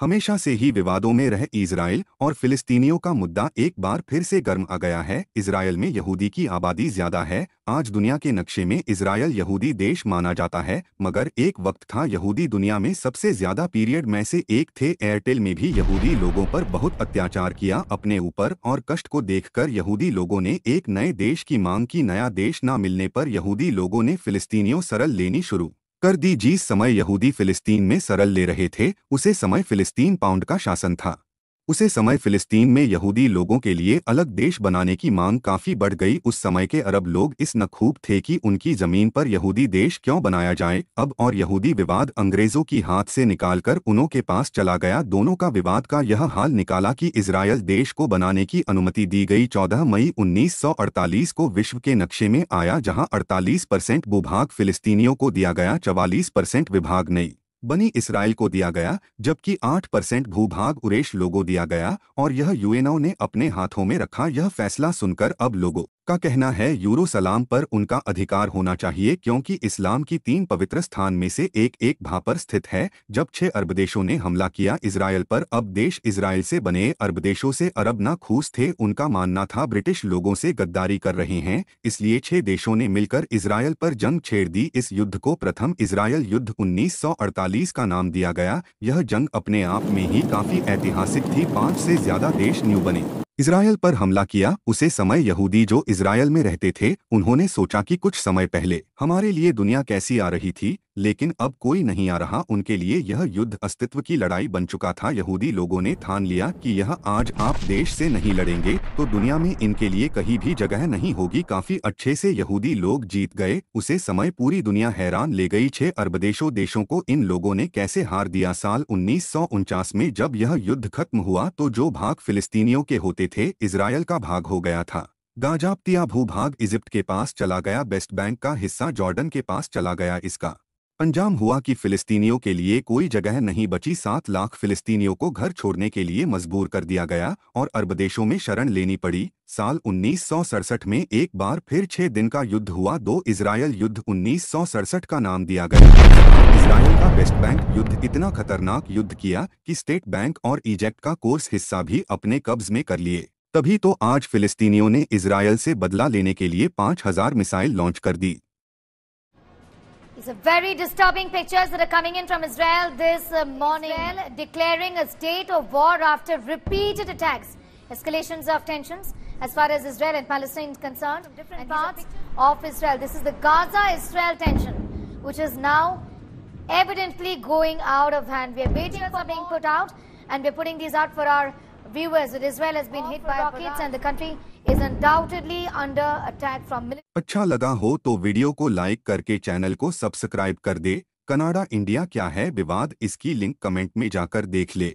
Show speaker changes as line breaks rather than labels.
हमेशा से ही विवादों में रह इजराइल और फिलिस्तीनियों का मुद्दा एक बार फिर से गर्म आ गया है। इजराइल में यहूदी की आबादी ज्यादा है। आज दुनिया के नक्शे में इजराइल यहूदी देश माना जाता है, मगर एक वक्त था यहूदी दुनिया में सबसे ज्यादा पीरियड में से एक थे। एयरटेल में भी यहूदी लोगों पर बहुत अत्याचार किया अपने ऊपर, और कष्ट को देखकर यहूदी लोगों ने एक नए देश की मांग की। नया देश न मिलने पर यहूदी लोगों ने फिलिस्तीनियों सरल लेनी शुरू कर दी। जिस समय यहूदी फिलिस्तीन में सरल ले रहे थे, उसे समय फिलिस्तीन पाउंड का शासन था। उसे समय फिलिस्तीन में यहूदी लोगों के लिए अलग देश बनाने की मांग काफी बढ़ गई। उस समय के अरब लोग इस नखूब थे कि उनकी जमीन पर यहूदी देश क्यों बनाया जाए। अब और यहूदी विवाद अंग्रेजों की हाथ से निकालकर उनों के पास चला गया। दोनों का विवाद का यह हाल निकाला कि इजराइल देश को बनाने की अनुमति दी गई। 14 मई 1948 को विश्व के नक्शे में आया, जहां 48% भूभाग फिलिस्तीनियों को दिया गया, 44% विभाग नई बनी इसराइल को दिया गया, जबकि 8% भूभाग उरेश लोगों दिया गया। और यह यूएनओ ने अपने हाथों में रखा। यह फैसला सुनकर अब लोगों का कहना है यरूशलेम पर उनका अधिकार होना चाहिए, क्योंकि इस्लाम की 3 पवित्र स्थान में से एक वहां पर स्थित है। जब 6 अरब देशों ने हमला किया इजराइल पर, अब देश इजराइल से बने अरब देशों से अरब ना खुश थे। उनका मानना था ब्रिटिश लोगों से गद्दारी कर रहे हैं, इसलिए 6 देशों ने मिलकर इजराइल पर जंग छेड़ दी। इस युद्ध को प्रथम इजराइल युद्ध 1948 का नाम दिया गया। यह जंग अपने आप में ही काफी ऐतिहासिक थी। 5 से ज्यादा देश न्यू बने इजराइल पर हमला किया। उसे समय यहूदी जो इजराइल में रहते थे, उन्होंने सोचा कि कुछ समय पहले हमारे लिए दुनिया कैसी आ रही थी, लेकिन अब कोई नहीं आ रहा। उनके लिए यह युद्ध अस्तित्व की लड़ाई बन चुका था। यहूदी लोगों ने ठान लिया कि यह आज आप देश से नहीं लड़ेंगे तो दुनिया में इनके लिए कहीं भी जगह नहीं होगी। काफी अच्छे से यहूदी लोग जीत गए। उसे समय पूरी दुनिया हैरान ले गई। 6 अरब देशों को इन लोगों ने कैसे हार दिया। साल 1949 में जब यह युद्ध खत्म हुआ तो जो भाग फिलिस्तीनियों के होते थे, इजराइल का भाग हो गया था। गाजाप्तिया भूभाग इजिप्ट के पास चला गया। वेस्ट बैंक का हिस्सा जॉर्डन के पास चला गया। इसका अंजाम हुआ कि फिलिस्तीनियों के लिए कोई जगह नहीं बची। 7 लाख फिलिस्तीनियों को घर छोड़ने के लिए मजबूर कर दिया गया और अरब देशों में शरण लेनी पड़ी। साल 1967 में एक बार फिर 6 दिन का युद्ध हुआ। 2 इजराइल युद्ध 1967 का नाम दिया गया। इजराइल का वेस्ट बैंक युद्ध इतना खतरनाक युद्ध किया कि स्टेट बैंक और इजिप्ट का कोर्स हिस्सा भी अपने कब्ज में कर लिए। तभी तो आज फिलिस्तीनियों ने इजराइल से बदला लेने के लिए 5000 मिसाइल लॉन्च कर दी।
These are very disturbing pictures that are coming in from Israel this morning. Israel declaring a state of war after repeated attacks. Escalations of tensions as far as Israel and Palestine is concerned. Different parts of Israel. This is the Gaza-Israel tension, which is now evidently going out of hand. We are waiting for being put out, and we're putting these out for our viewers. That Israel has been hit by rockets and the country is undoubtedly under attack from military.
अच्छा लगा हो तो video को like करके channel को subscribe कर दे। Canada India क्या है विवाद, इसकी लिंक कमेंट में जाकर देख ले।